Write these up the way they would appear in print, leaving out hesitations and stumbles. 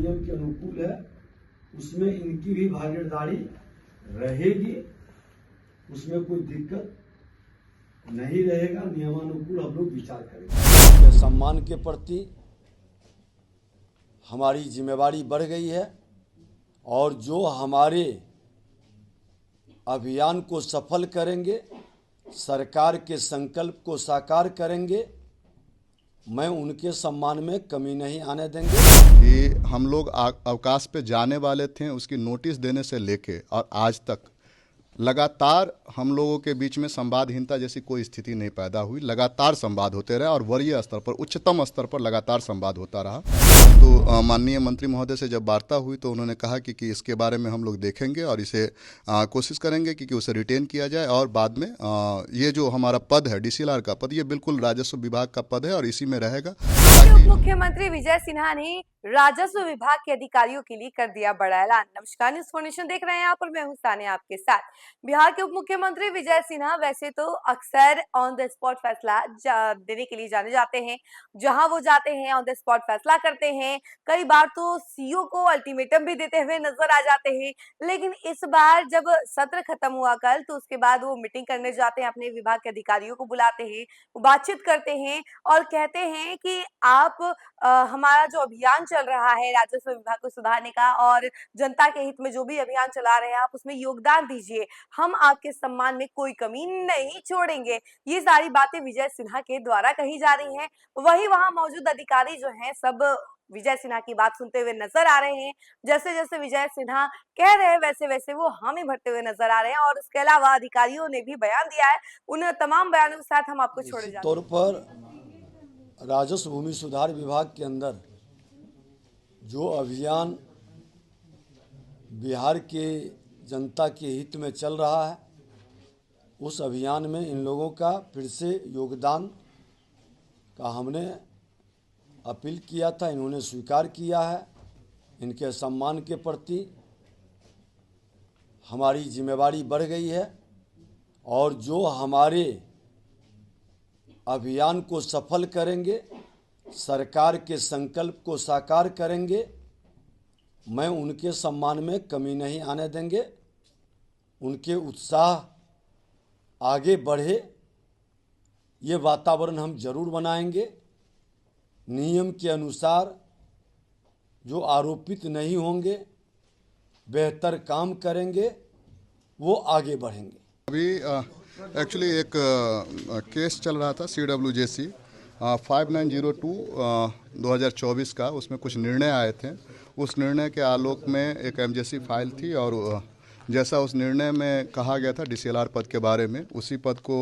नियम के अनुकूल है उसमें इनकी भी भागीदारी रहेगी, उसमें कोई दिक्कत नहीं रहेगा। नियमानुकूल हम लोग विचार करेंगे। सम्मान के प्रति हमारी जिम्मेवारी बढ़ गई है और जो हमारे अभियान को सफल करेंगे, सरकार के संकल्प को साकार करेंगे, मैं उनके सम्मान में कमी नहीं आने देंगे। कि हम लोग अवकाश पे जाने वाले थे, उसकी नोटिस देने से लेके और आज तक लगातार हम लोगों के बीच में संवादहीनता जैसी कोई स्थिति नहीं पैदा हुई। लगातार संवाद होते रहे और वरीय स्तर पर, उच्चतम स्तर पर लगातार संवाद होता रहा। तो माननीय मंत्री महोदय से जब वार्ता हुई तो उन्होंने कहा कि इसके बारे में हम लोग देखेंगे और इसे कोशिश करेंगे कि उसे रिटेन किया जाए और बाद में ये जो हमारा पद है डीसीएलआर का पद, ये बिल्कुल राजस्व विभाग का पद है और इसी में रहेगा। उप मुख्यमंत्री विजय सिन्हा ने राजस्व विभाग के अधिकारियों के लिए कर दिया बड़ा ऐलान। नमस्कार, न्यूज़ फॉर नेशन देख रहे हैं आप और मैं हूं सानिया आपके साथ। बिहार के उप मुख्यमंत्री विजय सिन्हा वैसे तो अक्सर ऑन द स्पॉट फैसला देने के लिए जाने जाते हैं। जहां वो जाते हैं ऑन द स्पॉट फैसला करते हैं। कई बार तो सीओ को अल्टीमेटम भी देते हुए नजर आ जाते हैं। लेकिन इस बार जब सत्र खत्म हुआ कल, तो उसके बाद वो मीटिंग करने जाते हैं, अपने विभाग के अधिकारियों को बुलाते हैं, वो बातचीत करते हैं और कहते हैं कि आप हमारा जो अभियान चल रहा है राजस्व विभाग को सुधारने का और जनता के हित में जो भी अभियान चला रहे हैं, आप उसमें योगदान दीजिए, हम आपके सम्मान में कोई कमी नहीं छोड़ेंगे। ये सारी बातें विजय सिन्हा के द्वारा कही जा रही हैं। वही वहां मौजूद अधिकारी जो हैं सब विजय सिन्हा की बात सुनते हुए नजर आ रहे हैं। जैसे जैसे विजय सिन्हा कह रहे हैं वैसे वैसे वो हामी भरते हुए नजर आ रहे हैं। और उसके अलावा अधिकारियों ने भी बयान दिया है। उन तमाम बयानों के साथ हम आपको छोड़े जाते हैं। तौर पर राजस्व भूमि सुधार विभाग के अंदर जो अभियान बिहार के जनता के हित में चल रहा है, उस अभियान में इन लोगों का फिर से योगदान का हमने अपील किया था, इन्होंने स्वीकार किया है। इनके सम्मान के प्रति हमारी जिम्मेवारी बढ़ गई है और जो हमारे अभियान को सफल करेंगे, सरकार के संकल्प को साकार करेंगे, मैं उनके सम्मान में कमी नहीं आने देंगे। उनके उत्साह आगे बढ़े, ये वातावरण हम जरूर बनाएंगे। नियम के अनुसार जो आरोपित नहीं होंगे, बेहतर काम करेंगे, वो आगे बढ़ेंगे। अभी एक्चुअली एक केस चल रहा था CWJC 5902 2024 का, उसमें कुछ निर्णय आए थे। उस निर्णय के आलोक में एक MJC फाइल थी और जैसा उस निर्णय में कहा गया था डीसीएलआर पद के बारे में, उसी पद को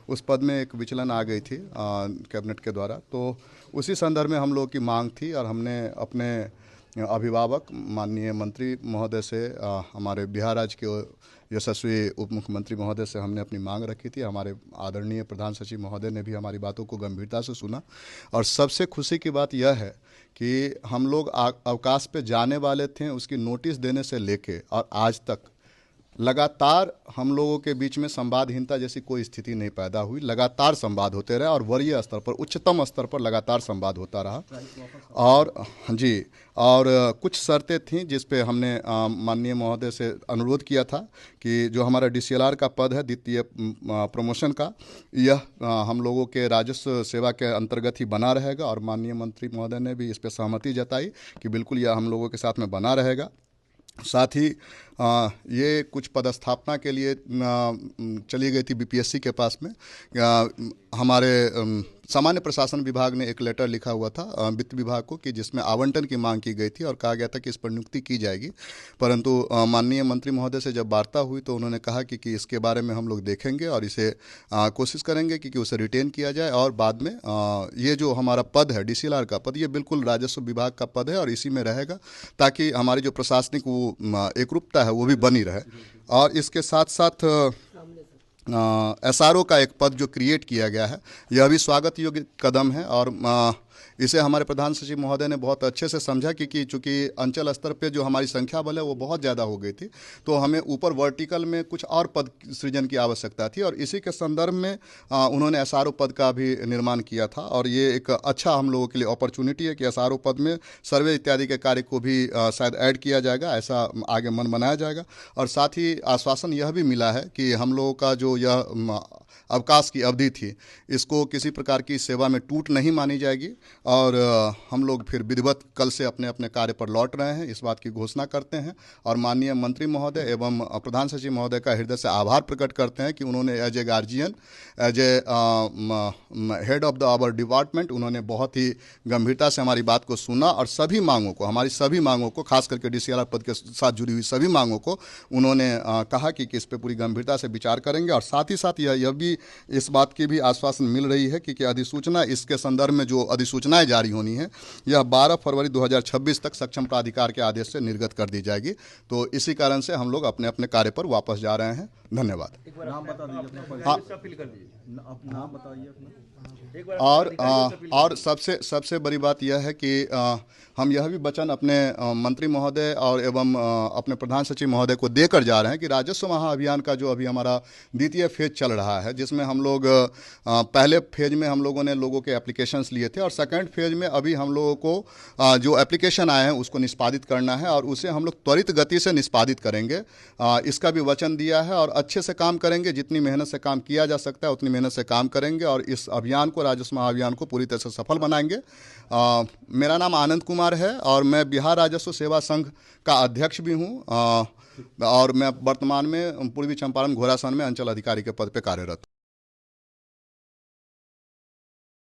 उस पद में एक विचलन आ गई थी कैबिनेट के द्वारा। तो उसी संदर्भ में हम लोगों की मांग थी और हमने अपने अभिभावक माननीय मंत्री महोदय से, हमारे बिहार राज्य के यशस्वी उप मुख्यमंत्री महोदय से हमने अपनी मांग रखी थी। हमारे आदरणीय प्रधान सचिव महोदय ने भी हमारी बातों को गंभीरता से सुना और सबसे खुशी की बात यह है कि हम लोग अवकाश पे जाने वाले थे, उसकी नोटिस देने से लेके और आज तक लगातार हम लोगों के बीच में संवादहीनता जैसी कोई स्थिति नहीं पैदा हुई। लगातार संवाद होते रहे और वरीय स्तर पर, उच्चतम स्तर पर लगातार संवाद होता रहा। और जी, और कुछ शर्तें थीं जिस पे हमने माननीय महोदय से अनुरोध किया था कि जो हमारा डीसीएलआर का पद है द्वितीय प्रमोशन का, यह हम लोगों के राजस्व सेवा के अंतर्गत ही बना रहेगा और माननीय मंत्री महोदय ने भी इस पर सहमति जताई कि बिल्कुल यह हम लोगों के साथ में बना रहेगा। साथ ही ये कुछ पदस्थापना के लिए चली गई थी बीपीएससी के पास में। हमारे सामान्य प्रशासन विभाग ने एक लेटर लिखा हुआ था वित्त विभाग को कि जिसमें आवंटन की मांग की गई थी और कहा गया था कि इस पर नियुक्ति की जाएगी। परंतु माननीय मंत्री महोदय से जब वार्ता हुई तो उन्होंने कहा कि इसके बारे में हम लोग देखेंगे और इसे कोशिश करेंगे कि उसे रिटेन किया जाए और बाद में ये जो हमारा पद है डीसीएलआर का पद, ये बिल्कुल राजस्व विभाग का पद है और इसी में रहेगा, ताकि हमारी जो प्रशासनिक वो एकरूपता है वो भी बनी रहे। और इसके साथ साथ एसआरओ का एक पद जो क्रिएट किया गया है, यह भी स्वागत योग्य कदम है और इसे हमारे प्रधान सचिव महोदय ने बहुत अच्छे से समझा कि चूँकि अंचल स्तर पे जो हमारी संख्या बल है वो बहुत ज़्यादा हो गई थी, तो हमें ऊपर वर्टिकल में कुछ और पद सृजन की आवश्यकता थी, और इसी के संदर्भ में उन्होंने SRO पद का भी निर्माण किया था। और ये एक अच्छा हम लोगों के लिए अपॉर्चुनिटी है कि SRO पद में सर्वे इत्यादि के कार्य को भी शायद ऐड किया जाएगा, ऐसा आगे मन बनाया जाएगा। और साथ ही आश्वासन यह भी मिला है कि हम लोगों का जो यह अवकाश की अवधि थी, इसको किसी प्रकार की सेवा में टूट नहीं मानी जाएगी, और हम लोग फिर विधिवत कल से अपने अपने कार्य पर लौट रहे हैं, इस बात की घोषणा करते हैं। और माननीय मंत्री महोदय एवं प्रधान सचिव महोदय का हृदय से आभार प्रकट करते हैं कि उन्होंने as a guardian, as a head of the our department, उन्होंने बहुत ही गंभीरता से हमारी बात को सुना, और सभी मांगों को, हमारी सभी मांगों को, खास करके DCLR पद के साथ जुड़ी हुई सभी मांगों को उन्होंने कहा कि इस पर पूरी गंभीरता से विचार करेंगे। और साथ ही साथ यह भी इस बात की भी आश्वासन मिल रही है कि अधिसूचना, इसके संदर्भ में जो अधिसूचनाएं जारी होनी है, यह 12 फरवरी 2026 तक सक्षम प्राधिकार के आदेश से निर्गत कर दी जाएगी। तो इसी कारण से हम लोग अपने अपने कार्य पर वापस जा रहे हैं। धन्यवाद। नाम बता दीजिए अपना, हाँ, नाम बताइए अपना। और सबसे बड़ी बात यह है कि हम यह भी वचन अपने मंत्री महोदय और एवं अपने प्रधान सचिव महोदय को देकर जा रहे हैं कि राजस्व महाअभियान का जो अभी हमारा द्वितीय फेज चल रहा है, जिसमें हम लोग पहले फेज में हम लोगों ने लोगों के एप्लीकेशंस लिए थे, और सेकंड फेज में अभी हम लोगों को जो एप्लीकेशन आए हैं उसको निष्पादित करना है, और उसे हम लोग त्वरित गति से निष्पादित करेंगे। इसका भी वचन दिया है, और अच्छे से काम करेंगे, जितनी मेहनत से काम किया जा सकता है उतनी मेहनत से काम करेंगे, और इस अभियान को, राजस्व महाअभियान को पूरी तरह से सफल बनाएंगे। मेरा नाम आनंद कुमार है, और मैं बिहार राजस्व सेवा संघ का अध्यक्ष भी हूँ, और मैं वर्तमान में पूर्वी चंपारण घोरासान में अंचल अधिकारी के पद पर कार्यरत हूँ।